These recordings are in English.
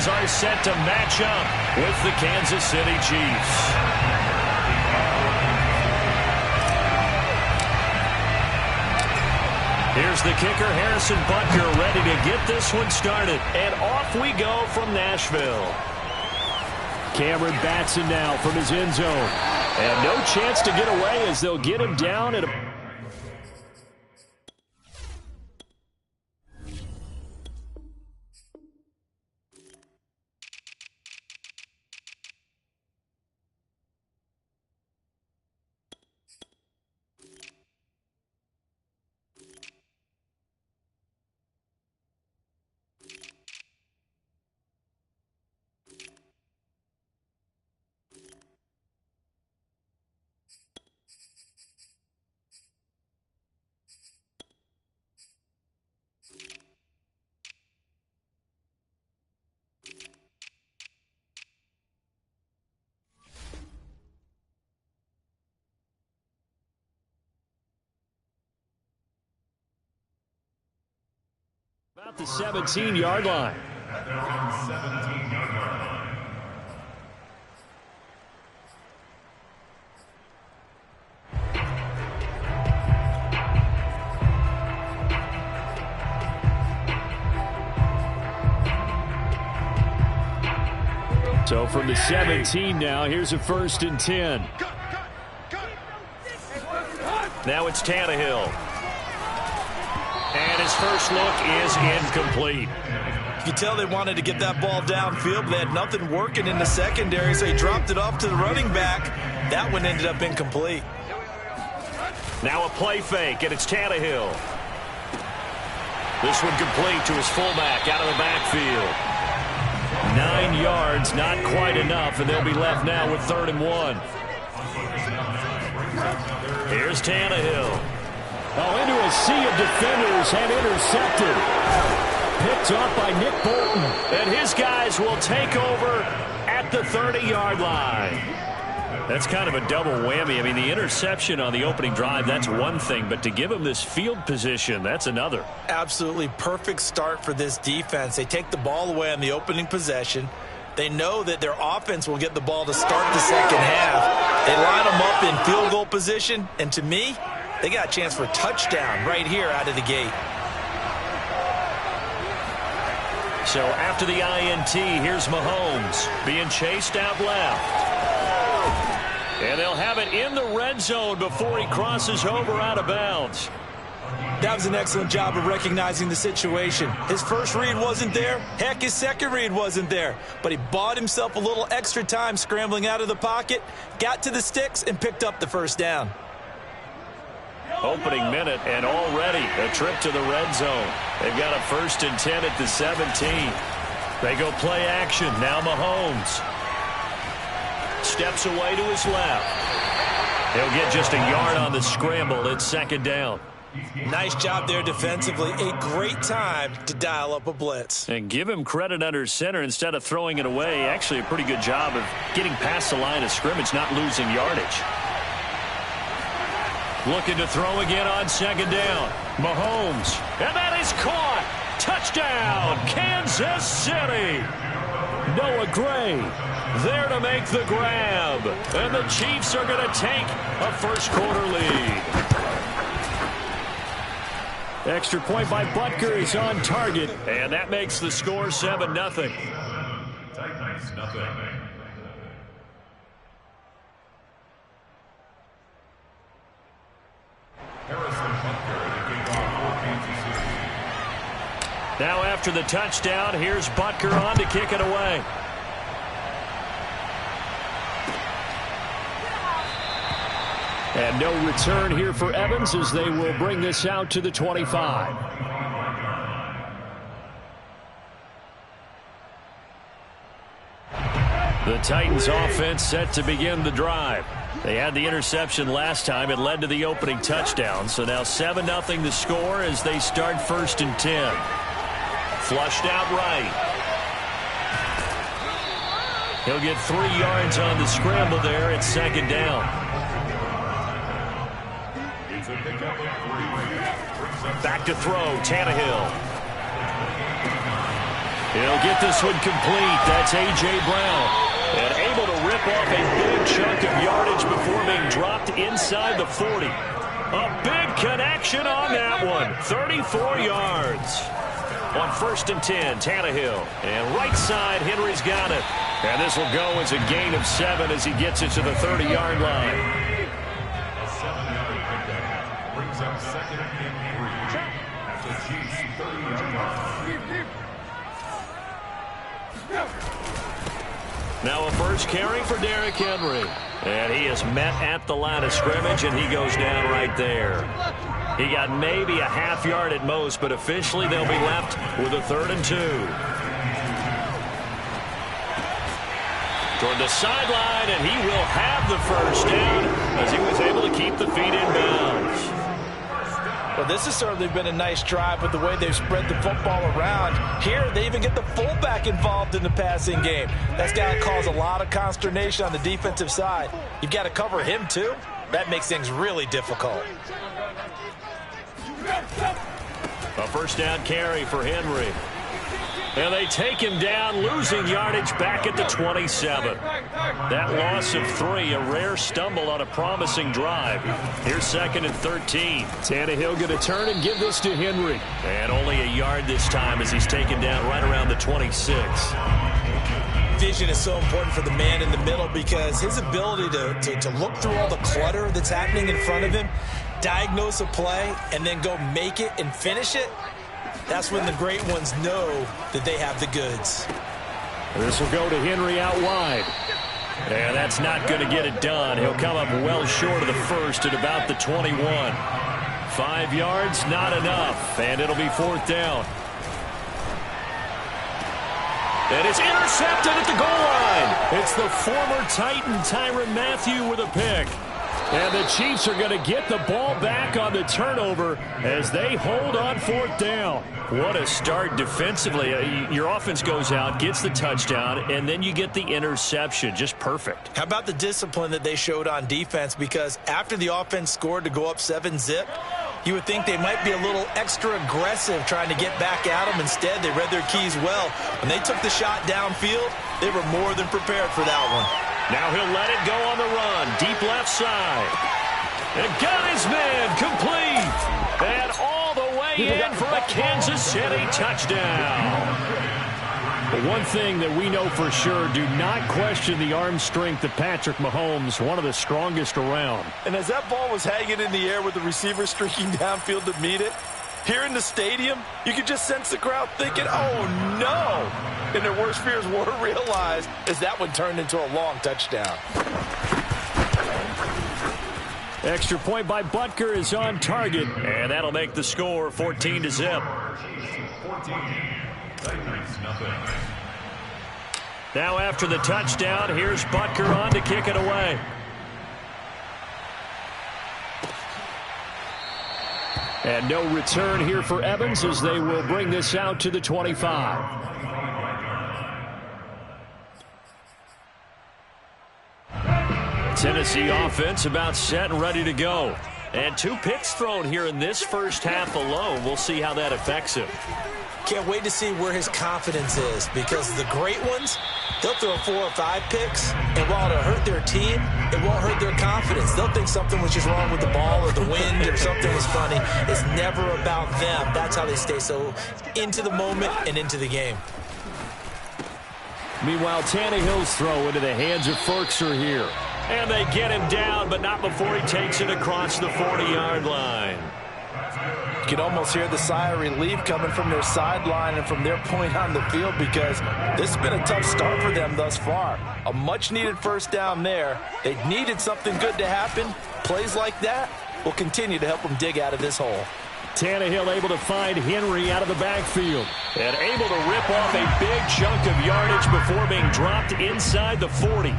Titans are set to match up with the Kansas City Chiefs. Here's the kicker, Harrison Butker, ready to get this one started. And off we go from Nashville. Cameron Batson now from his end zone. And no chance to get away as they'll get him down at a... About the 17-yard line. So from the 17 now, here's a 1st and 10. Now it's Tannehill. And his first look is incomplete. You can tell they wanted to get that ball downfield, but they had nothing working in the secondary, so he dropped it off to the running back. That one ended up incomplete. Now a play fake, and it's Tannehill. This one complete to his fullback out of the backfield. 9 yards, not quite enough, and they'll be left now with 3rd and 1. Here's Tannehill. Oh, into a sea of defenders and intercepted. Picked off by Nick Bolton. And his guys will take over at the 30-yard line. That's kind of a double whammy. I mean, the interception on the opening drive, that's one thing. But to give him this field position, that's another. Absolutely perfect start for this defense. They take the ball away on the opening possession. They know that their offense will get the ball to start the second half. They line them up in field goal position. And to me, they got a chance for a touchdown right here out of the gate. So after the INT, here's Mahomes being chased out left. And they'll have it in the red zone before he crosses over out of bounds. That was an excellent job of recognizing the situation. His first read wasn't there. Heck, his second read wasn't there. But he bought himself a little extra time scrambling out of the pocket, got to the sticks, and picked up the first down. Opening minute, and already a trip to the red zone. They've got a 1st and 10 at the 17. They go play action. Now Mahomes steps away to his left. He'll get just a yard on the scramble. It's 2nd down. Nice job there defensively. A great time to dial up a blitz. And give him credit under center instead of throwing it away. Actually a pretty good job of getting past the line of scrimmage, not losing yardage. Looking to throw again on 2nd down. Mahomes. And that is caught. Touchdown, Kansas City. Noah Gray there to make the grab. And the Chiefs are going to take a first-quarter lead. Extra point by Butker is on target. And that makes the score 7-0. Now after the touchdown, here's Butker on to kick it away. And no return here for Evans as they will bring this out to the 25. The Titans offense set to begin the drive. They had the interception last time. It led to the opening touchdown. So now 7-0 the score as they start 1st and 10. Flushed out right. He'll get 3 yards on the scramble there. It's 2nd down. Back to throw, Tannehill. He'll get this one complete. That's A.J. Brown. And able to rip off a big chunk of yardage before being dropped inside the 40. A big connection on that one. 34 yards. On 1st and 10, Tannehill. And right side, Henry's got it. And this will go as a gain of 7 as he gets it to the 30-yard line. A 7-yard pickup brings up 2nd and 3 at the Chiefs' 30-yard line. Now a first carry for Derrick Henry. And he is met at the line of scrimmage, and he goes down right there. He got maybe a half yard at most, but officially they'll be left with a 3rd and 2. Toward the sideline, and he will have the first down as he was able to keep the feet in bounds. Well, this has certainly been a nice drive with the way they've spread the football around. Here, they even get the fullback involved in the passing game. That's got to cause a lot of consternation on the defensive side. You've got to cover him, too. That makes things really difficult. A first down carry for Henry. And they take him down, losing yardage back at the 27. That loss of 3, a rare stumble on a promising drive. Here's 2nd and 13. Tannehill going to turn and give this to Henry. And only a yard this time as he's taken down right around the 26. Vision is so important for the man in the middle because his ability to look through all the clutter that's happening in front of him, diagnose a play, and then go make it and finish it, that's when the great ones know that they have the goods. This will go to Henry out wide. And that's not going to get it done. He'll come up well short of the first at about the 21. 5 yards, not enough. And it'll be 4th down. And it's intercepted at the goal line. It's the former Titan Tyrann Mathieu with a pick. And the Chiefs are going to get the ball back on the turnover as they hold on 4th down. What a start defensively. Your offense goes out, gets the touchdown, and then you get the interception. Just perfect. How about the discipline that they showed on defense? Because after the offense scored to go up 7-zip, you would think they might be a little extra aggressive trying to get back at them. Instead, they read their keys well. When they took the shot downfield, they were more than prepared for that one. Now he'll let it go on the run. Deep left side. And got his man complete. And all the way in for a Kansas City touchdown. But one thing that we know for sure, do not question the arm strength of Patrick Mahomes, one of the strongest around. And as that ball was hanging in the air with the receiver streaking downfield to meet it, here in the stadium, you could just sense the crowd thinking, oh, no. And their worst fears were realized as that one turned into a long touchdown. Extra point by Butker is on target, and that'll make the score 14-zip. Now after the touchdown, here's Butker on to kick it away. And no return here for Evans as they will bring this out to the 25. Tennessee offense about set and ready to go. And 2 picks thrown here in this first half alone. We'll see how that affects him. Can't wait to see where his confidence is, because the great ones, they'll throw 4 or 5 picks, and while it'll hurt their team, it won't hurt their confidence. They'll think something was just wrong with the ball or the wind or something was funny. It's never about them. That's how they stay so into the moment and into the game. Meanwhile, Tannehill's throw into the hands of Ferkser here. And they get him down, but not before he takes it across the 40-yard line. You can almost hear the sigh of relief coming from their sideline and from their point on the field, because this has been a tough start for them thus far. A much-needed first down there. They needed something good to happen. Plays like that will continue to help them dig out of this hole. Tannehill able to find Henry out of the backfield. And able to rip off a big chunk of yardage before being dropped inside the 40.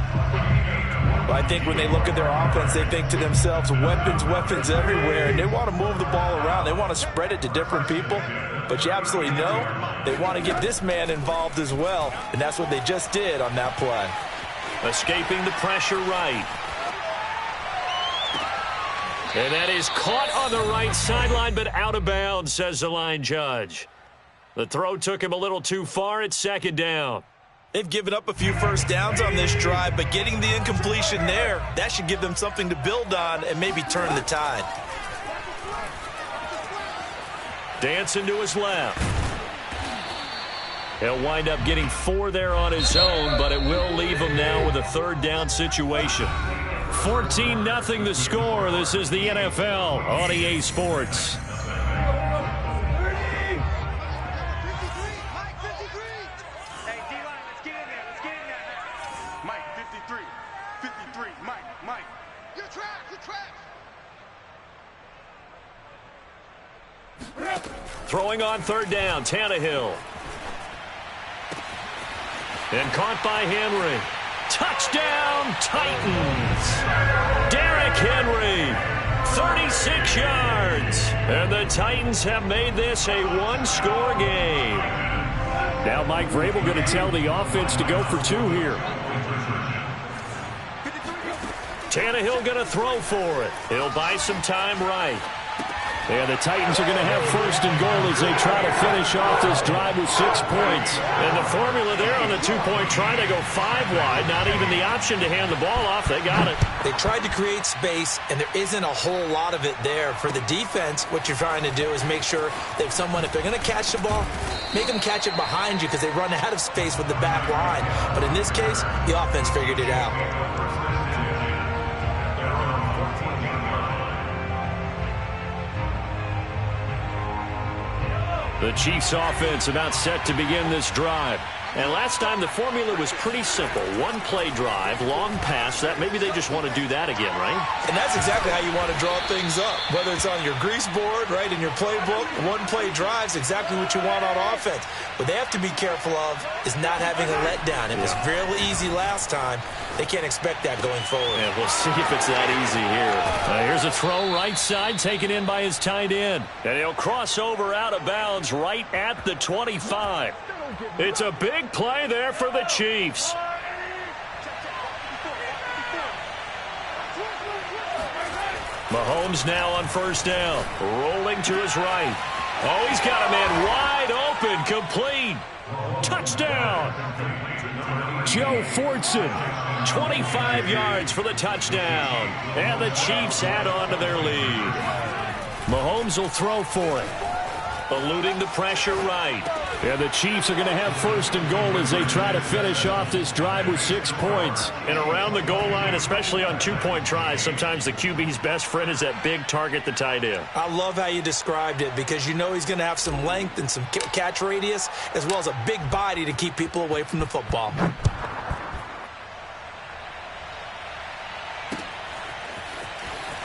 Well, I think when they look at their offense, they think to themselves, weapons, weapons everywhere, and they want to move the ball around. They want to spread it to different people, but you absolutely know they want to get this man involved as well, and that's what they just did on that play. Escaping the pressure right. And that is caught on the right sideline, but out of bounds, says the line judge. The throw took him a little too far. It's second down. They've given up a few first downs on this drive, but getting the incompletion there, that should give them something to build on and maybe turn the tide. Dancing to his left. He'll wind up getting 4 there on his own, but it will leave him now with a third down situation. 14-0 the score. This is the NFL on EA Sports. Throwing on third down, Tannehill. And caught by Henry. Touchdown, Titans. Derrick Henry, 36 yards. And the Titans have made this a one-score game. Now Mike Vrabel going to tell the offense to go for 2 here. Tannehill going to throw for it. He'll buy some time right. And the Titans are going to have first and goal as they try to finish off this drive with 6 points. And the formula there on the 2-point try, they go 5 wide. Not even the option to hand the ball off. They got it. They tried to create space, and there isn't a whole lot of it there. For the defense, what you're trying to do is make sure that if they're going to catch the ball, make them catch it behind you because they run out of space with the back line. But in this case, the offense figured it out. The Chiefs offense about set to begin this drive. And last time the formula was pretty simple. 1-play drive, long pass. That maybe they just want to do that again, right? And that's exactly how you want to draw things up. Whether it's on your grease board, right, in your playbook, 1-play drive's exactly what you want on offense. What they have to be careful of is not having a letdown. It was real easy last time. They can't expect that going forward. Yeah, we'll see if it's that easy here. Here's a throw right side, taken in by his tight end. And he'll cross over out of bounds right at the 25. It's a big play there for the Chiefs. Mahomes now on first down. Rolling to his right. Oh, he's got a man wide open. Complete. Touchdown. Joe Fortson. 25 yards for the touchdown. And the Chiefs add on to their lead. Mahomes will throw for it. Eluding the pressure right. And the Chiefs are going to have first and goal as they try to finish off this drive with 6 points. And around the goal line, especially on 2-point tries, sometimes the QB's best friend is that big target, the tight end. I love how you described it because you know he's going to have some length and some catch radius as well as a big body to keep people away from the football.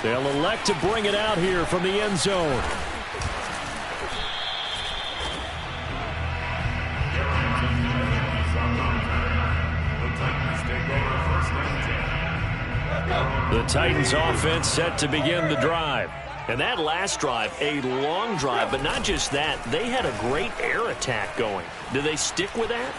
They'll elect to bring it out here from the end zone. The Titans offense set to begin the drive. And that last drive, a long drive, but not just that, they had a great air attack going. Do they stick with that?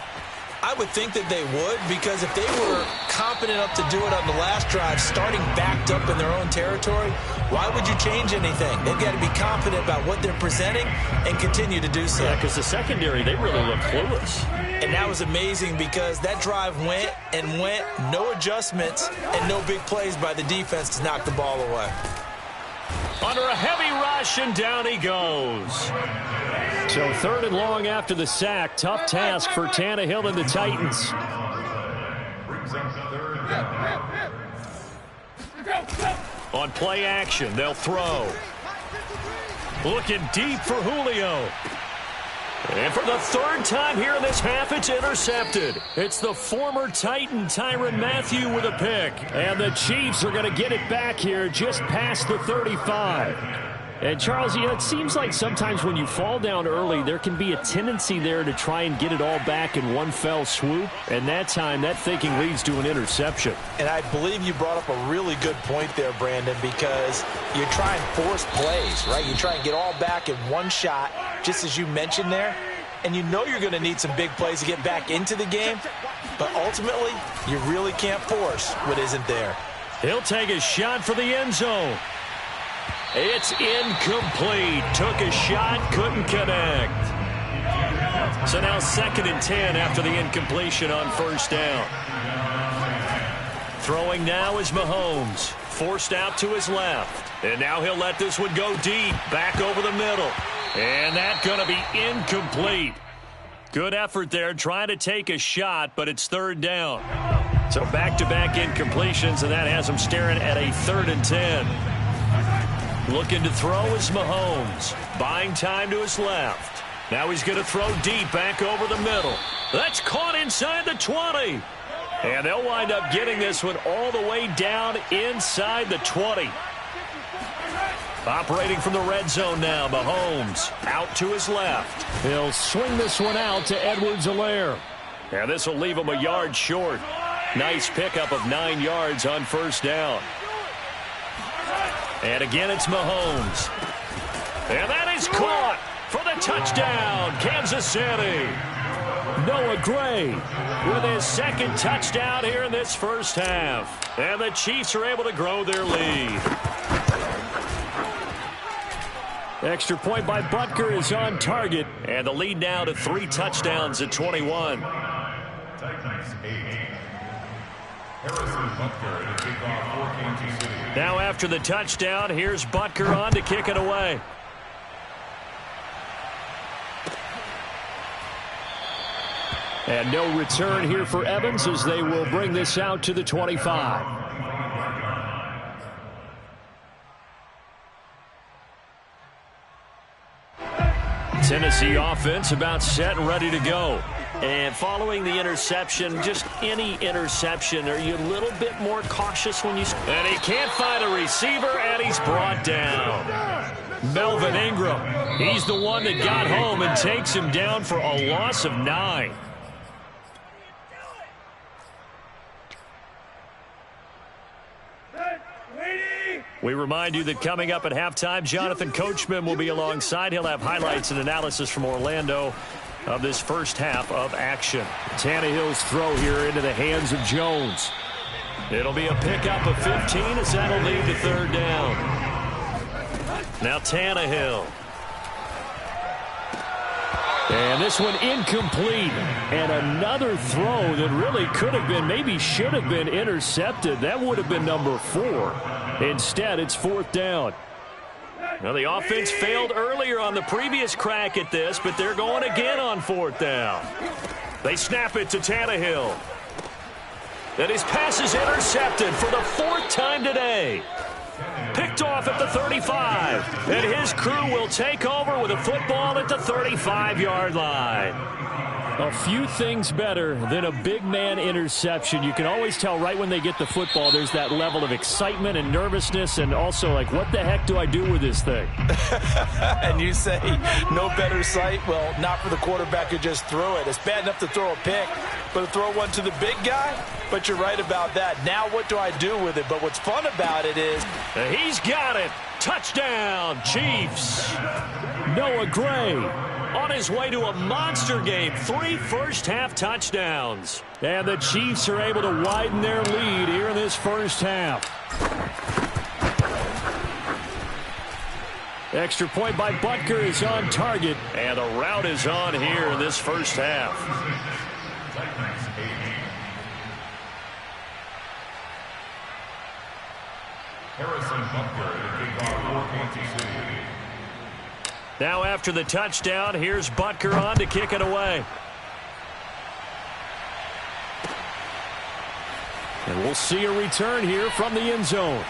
I would think that they would because if they were competent enough to do it on the last drive, starting backed up in their own territory, why would you change anything? They've got to be confident about what they're presenting and continue to do so. Yeah, because the secondary, they really look clueless. And that was amazing because that drive went and went, no adjustments and no big plays by the defense to knock the ball away. Under a heavy rush, and down he goes. So third and long after the sack. Tough task for Tannehill and the Titans. On play action, they'll throw. Looking deep for Julio. And for the third time here in this half, it's intercepted. It's the former Titan, Tyrann Mathieu, with a pick. And the Chiefs are going to get it back here just past the 35. And, Charles, you know, it seems like sometimes when you fall down early, there can be a tendency there to try and get it all back in one fell swoop. And that time, that thinking leads to an interception. And I believe you brought up a really good point there, Brandon, because you try and force plays, right? You try and get all back in one shot, just as you mentioned there. And you know you're going to need some big plays to get back into the game. But ultimately, you really can't force what isn't there. He'll take a shot for the end zone. It's incomplete. Took a shot, couldn't connect. So now 2nd and 10 after the incompletion on first down. Throwing now is Mahomes. Forced out to his left. And now he'll let this one go deep. Back over the middle. And that's going to be incomplete. Good effort there trying to take a shot, but it's 3rd down. So back-to-back incompletions, and that has him staring at a 3rd and 10. Looking to throw is Mahomes. Buying time to his left. Now he's going to throw deep back over the middle. That's caught inside the 20. And they'll wind up getting this one all the way down inside the 20. Operating from the red zone now, Mahomes out to his left. He'll swing this one out to Edwards-Helaire. And this will leave him a yard short. Nice pickup of 9 yards on first down. And again, it's Mahomes. And that is caught for the touchdown, Kansas City. Noah Gray with his 2nd touchdown here in this first half. And the Chiefs are able to grow their lead. Extra point by Butker is on target. And the lead now to 3 touchdowns at 21. Now after the touchdown, here's Butker on to kick it away. And no return here for Evans as they will bring this out to the 25. Tennessee offense about set and ready to go. And following the interception, just any interception, are you a little bit more cautious when you... And he can't find a receiver, and he's brought down. Melvin Ingram, he's the one that got home and takes him down for a loss of 9. We remind you that coming up at halftime, Jonathan Coachman will be alongside. He'll have highlights and analysis from Orlando of this first half of action. Tannehill's throw here into the hands of Jones. It'll be a pickup of 15 as that'll lead to 3rd down. Now Tannehill. And this one incomplete. And another throw that really could have been, maybe should have been intercepted. That would have been number 4. Instead, it's 4th down. Now, the offense failed earlier on the previous crack at this, but they're going again on 4th down. They snap it to Tannehill. And his pass is intercepted for the 4th time today. Picked off at the 35. And his crew will take over with a football at the 35-yard line. A few things better than a big man interception. You can always tell right when they get the football, there's that level of excitement and nervousness, and also like, what the heck do I do with this thing? And you say no better sight? Well, not for the quarterback who just threw it. It's bad enough to throw a pick, but to throw one to the big guy? But you're right about that. Now what do I do with it? But what's fun about it is... He's got it. Touchdown, Chiefs. Noah Gray on his way to a monster game. 3 first-half touchdowns. And the Chiefs are able to widen their lead here in this first half. Extra point by Butker is on target. And the route is on here in this first half. Harrison Butker, the kickoff for Kansas City. Now after the touchdown, here's Butker on to kick it away. And we'll see a return here from the end zone.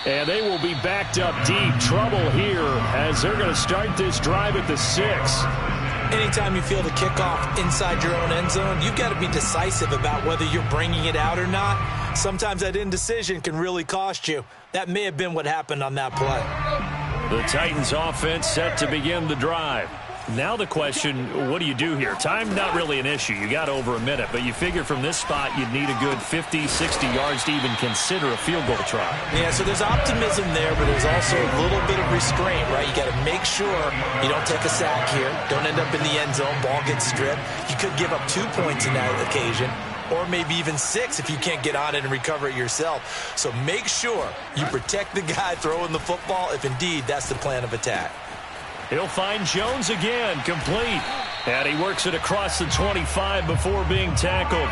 And they will be backed up deep. Trouble here as they're going to start this drive at the 6. Anytime you feel the kickoff inside your own end zone, you've got to be decisive about whether you're bringing it out or not. Sometimes that indecision can really cost you. That may have been what happened on that play. The Titans offense set to begin the drive. Now the question, what do you do here? Time not really an issue. You got over a minute, but you figure from this spot you'd need a good 50, 60 yards to even consider a field goal try. Yeah, so there's optimism there, but there's also a little bit of restraint, right? You got to make sure you don't take a sack here. Don't end up in the end zone. Ball gets stripped. You could give up 2 points in that occasion, or maybe even 6 if you can't get on it and recover it yourself. So make sure you protect the guy throwing the football if indeed that's the plan of attack. He'll find Jones again, complete. And he works it across the 25 before being tackled.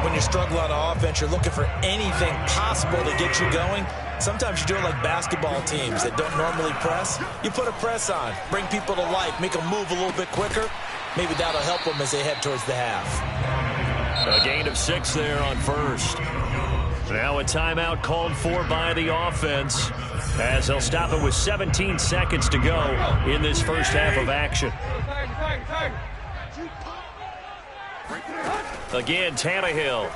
When you struggle on offense, you're looking for anything possible to get you going. Sometimes you do it like basketball teams that don't normally press. You put a press on, bring people to life, make them move a little bit quicker. Maybe that'll help them as they head towards the half. A gain of 6 there on first. Now a timeout called for by the offense, as they'll stop it with 17 seconds to go in this first half of action. Again, Tannehill.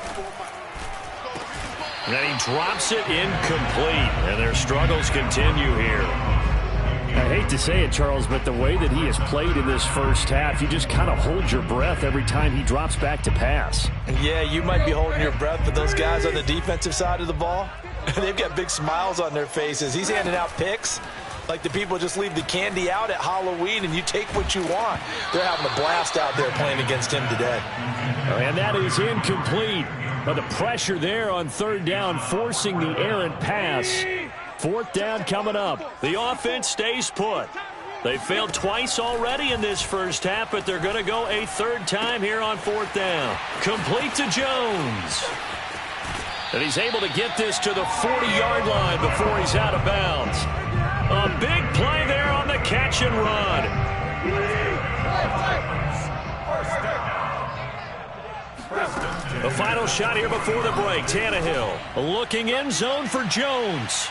And then he drops it incomplete, and their struggles continue here. I hate to say it, Charles, but the way that he has played in this first half, you just kind of hold your breath every time he drops back to pass. Yeah, you might be holding your breath, but those guys on the defensive side of the ball, they've got big smiles on their faces. He's handing out picks like the people just leave the candy out at Halloween and you take what you want. They're having a blast out there playing against him today. And that is incomplete. But the pressure there on third down, forcing the errant pass. Fourth down coming up. The offense stays put. They failed twice already in this first half, but they're going to go a third time here on fourth down. Complete to Jones. And he's able to get this to the 40-yard line before he's out of bounds. A big play there on the catch and run. The final shot here before the break. Tannehill looking end zone for Jones.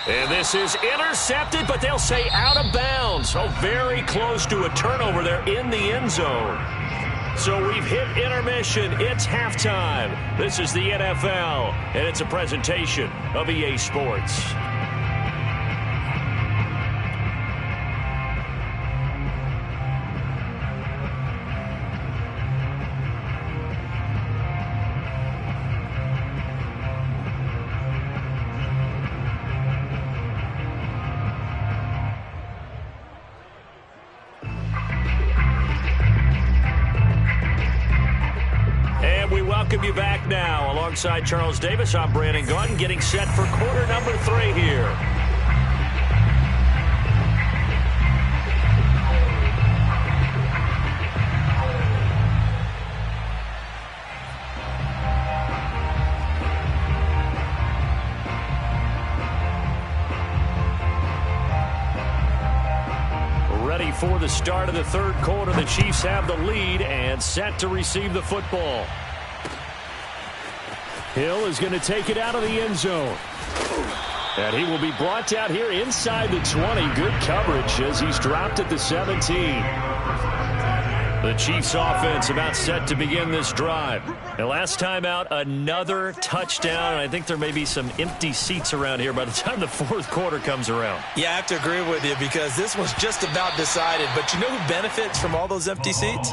And this is intercepted, but they'll say out of bounds. Oh, very close to a turnover there in the end zone. So we've hit intermission. It's halftime. This is the NFL, and it's a presentation of EA Sports. Welcome you back now. Alongside Charles Davis, I'm Brandon Gaudin, getting set for quarter number 3 here. Ready for the start of the third quarter. The Chiefs have the lead and set to receive the football. Hill is going to take it out of the end zone. And he will be brought down here inside the 20. Good coverage as he's dropped at the 17. The Chiefs offense about set to begin this drive. And last time out, another touchdown. And I think there may be some empty seats around here by the time the fourth quarter comes around. Yeah, I have to agree with you because this was just about decided. But you know who benefits from all those empty seats?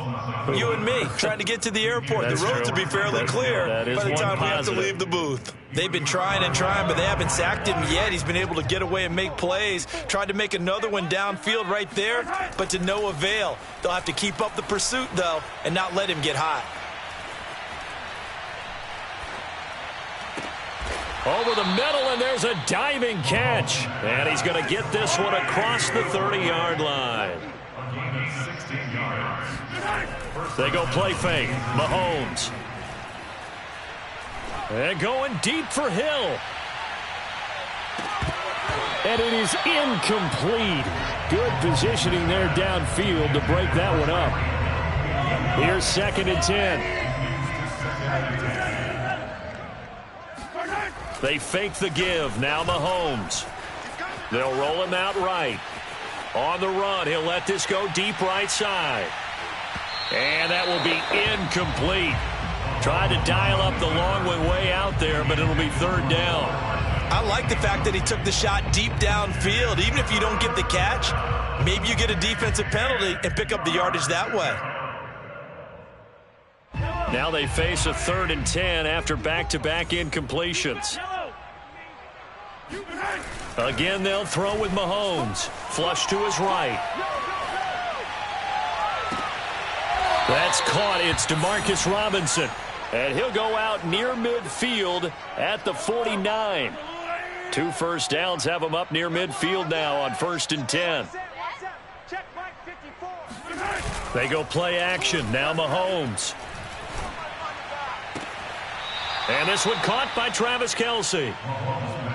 You and me, trying to get to the airport. The roads will be fairly clear by the time we have to leave the booth. They've been trying and trying, but they haven't sacked him yet. He's been able to get away and make plays. Tried to make another one downfield right there, but to no avail. They'll have to keep up the pursuit, though, and not let him get hot. Over the middle, and there's a diving catch. And he's going to get this one across the 30-yard line. They go play fake. Mahomes. And going deep for Hill. And it is incomplete. Good positioning there downfield to break that one up. Here's 2nd and 10. They fake the give. Now Mahomes. They'll roll him out right. On the run, he'll let this go deep right side. And that will be incomplete. Tried to dial up the long way out there, but it'll be third down. I like the fact that he took the shot deep downfield. Even if you don't get the catch, maybe you get a defensive penalty and pick up the yardage that way. Now they face a 3rd and 10 after back-to-back incompletions. Again, they'll throw with Mahomes. Flush to his right. That's caught. It's Demarcus Robinson. And he'll go out near midfield at the 49. 2 first downs have him up near midfield now on 1st and 10. They go play action. Now Mahomes. And this one caught by Travis Kelce.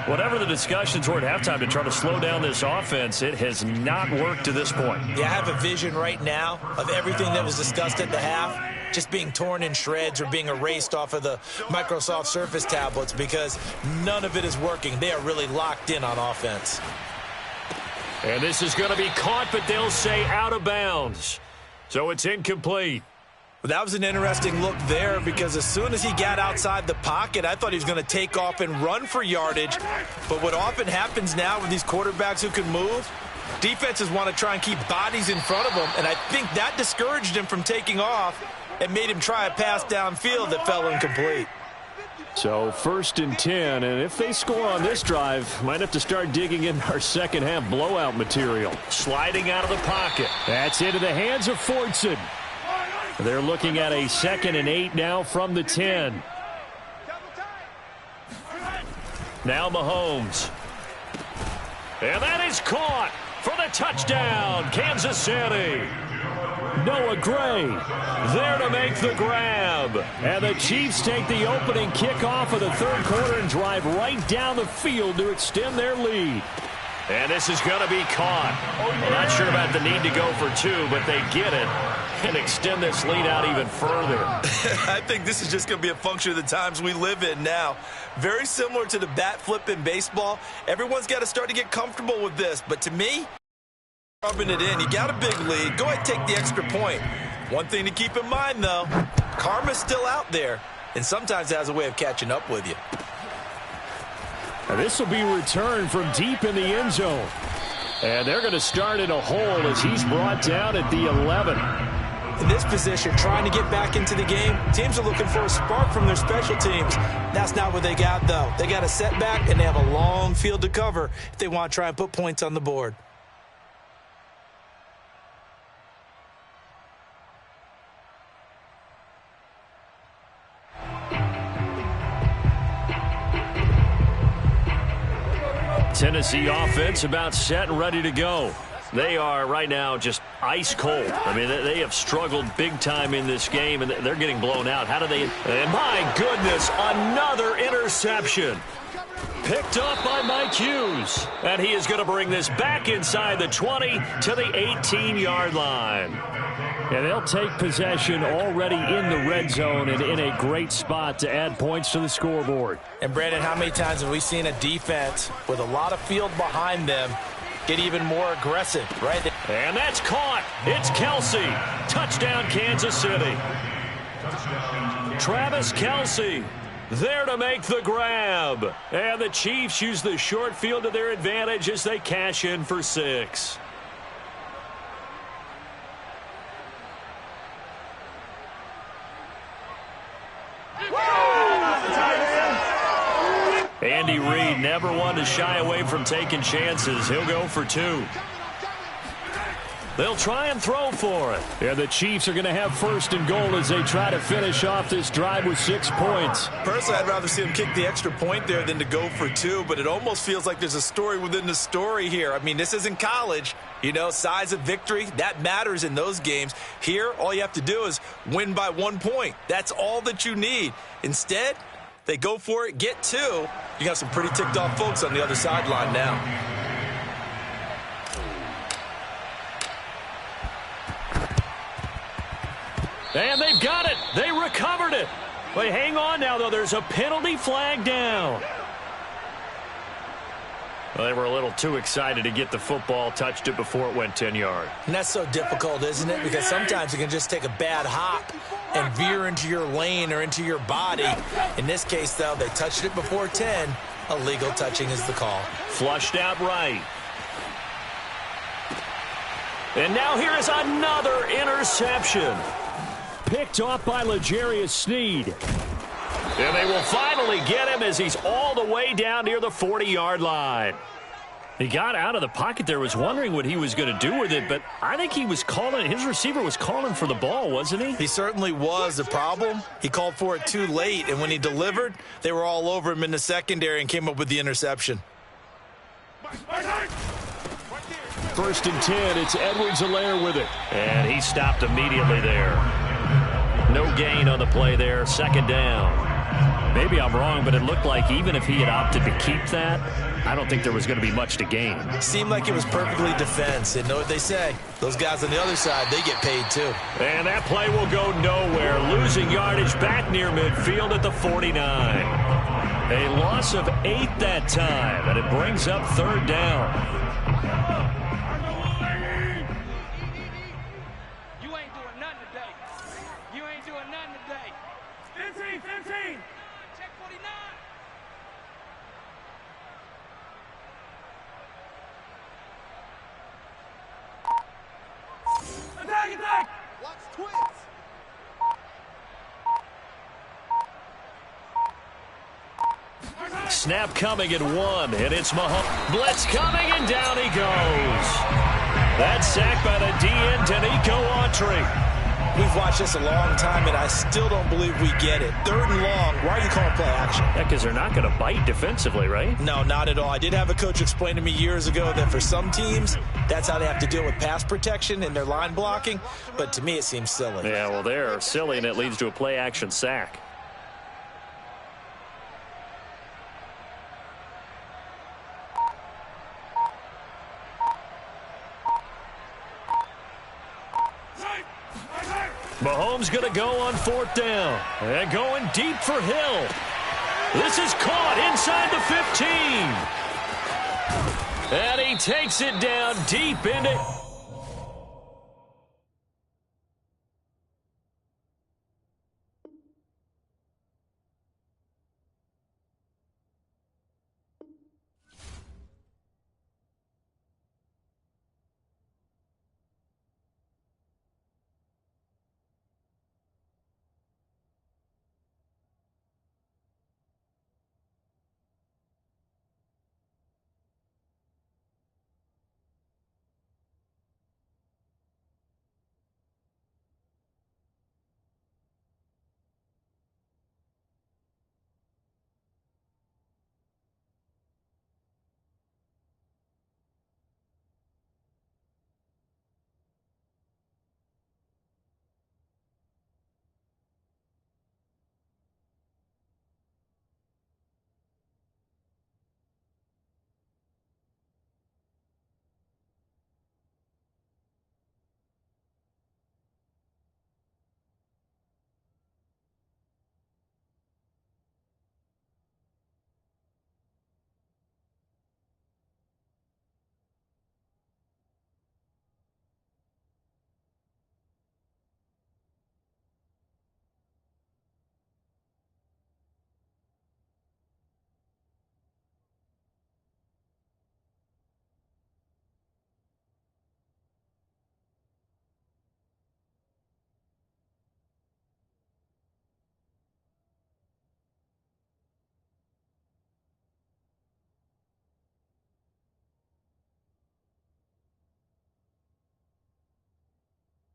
Whatever the discussions were at halftime to try to slow down this offense, it has not worked to this point. Yeah, I have a vision right now of everything that was discussed at the half just being torn in shreds or being erased off of the Microsoft Surface tablets because none of it is working. They are really locked in on offense. And this is going to be caught, but they'll say out of bounds. So it's incomplete. Well, that was an interesting look there because as soon as he got outside the pocket, I thought he was going to take off and run for yardage. But what often happens now with these quarterbacks who can move, defenses want to try and keep bodies in front of them, and I think that discouraged him from taking off and made him try a pass downfield that fell incomplete. So 1st and 10, and if they score on this drive, might have to start digging in our second half blowout material. Sliding out of the pocket. That's into the hands of Fordson. They're looking at a 2nd and 8 now from the 10. Now Mahomes. And that is caught for the touchdown, Kansas City. Noah Gray There to make the grab. And the Chiefs take the opening kickoff of the 3rd quarter and drive right down the field to extend their lead. And this is going to be caught. Not sure about the need to go for 2, but they get it and extend this lead out even further. I think this is just going to be a function of the times we live in now. Very similar to the bat flip in baseball. Everyone's got to start to get comfortable with this. But to me, rubbing it in, you got a big lead. Go ahead and take the extra point. One thing to keep in mind, though, karma's still out there, and sometimes it has a way of catching up with you. And this will be returned from deep in the end zone. And they're going to start in a hole as he's brought down at the 11. In this position, trying to get back into the game, teams are looking for a spark from their special teams. That's not what they got, though. They got a setback, and they have a long field to cover if they want to try and put points on the board. Tennessee offense about set and ready to go. They are right now just ice cold. I mean, they have struggled big time in this game, and they're getting blown out. How do they? And my goodness, another interception. Picked up by Mike Hughes. And he is going to bring this back inside the 20 to the 18-yard line. And they'll take possession already in the red zone and in a great spot to add points to the scoreboard. And, Brandon, how many times have we seen a defense with a lot of field behind them get even more aggressive, right? And that's caught. It's Kelce. Touchdown, Kansas City. Travis Kelce there to make the grab. And the Chiefs use the short field to their advantage as they cash in for 6. Andy Reid never one to shy away from taking chances. He'll go for 2. They'll try and throw for it. And the Chiefs are going to have 1st and goal as they try to finish off this drive with 6 points. Personally, I'd rather see them kick the extra point there than to go for 2, but it almost feels like there's a story within the story here. I mean, this isn't college. You know, size of victory, that matters in those games. Here, all you have to do is win by 1 point. That's all that you need. Instead, they go for it, get 2. You got some pretty ticked off folks on the other sideline now. And they've got it. They recovered it. But hang on now, though. There's a penalty flag down. Well, they were a little too excited to get the football, touched it before it went 10 yards. And that's so difficult, isn't it? Because sometimes it can just take a bad hop and veer into your lane or into your body. In this case, though, they touched it before 10. Illegal touching is the call. Flushed out right. And now here is another interception. Picked off by L'Jarius Sneed. And they will finally get him as he's all the way down near the 40-yard line. He got out of the pocket there, was wondering what he was going to do with it, but I think he was calling, his receiver was calling for the ball, wasn't he? He certainly was. The problem, he called for it too late, and when he delivered, they were all over him in the secondary and came up with the interception. 1st and 10. It's Edwards-Helaire with it. And he stopped immediately there. No gain on the play there. 2nd down. Maybe I'm wrong, but it looked like even if he had opted to keep that, I don't think there was going to be much to gain. Seemed like it was perfectly defense. And know what they say. Those guys on the other side, they get paid too. And that play will go nowhere. Losing yardage back near midfield at the 49. A loss of 8 that time, and it brings up 3rd down. You ain't doing nothing today. You ain't doing nothing today. 15. Check 49. Attack! Watch twins. Snap coming at 1, and it's Mahomes. Blitz coming, and down he goes. That's sacked by the DN, Danico Autry. We've watched this a long time, and I still don't believe we get it. 3rd and long. Why are you calling play action? Yeah, because they're not going to bite defensively, right? No, not at all. I did have a coach explain to me years ago that for some teams, that's how they have to deal with pass protection and their line blocking. But to me, it seems silly. Yeah, well, they're silly, and it leads to a play-action sack. Mahomes going to go on 4th down. And going deep for Hill. This is caught inside the 15. And he takes it down deep into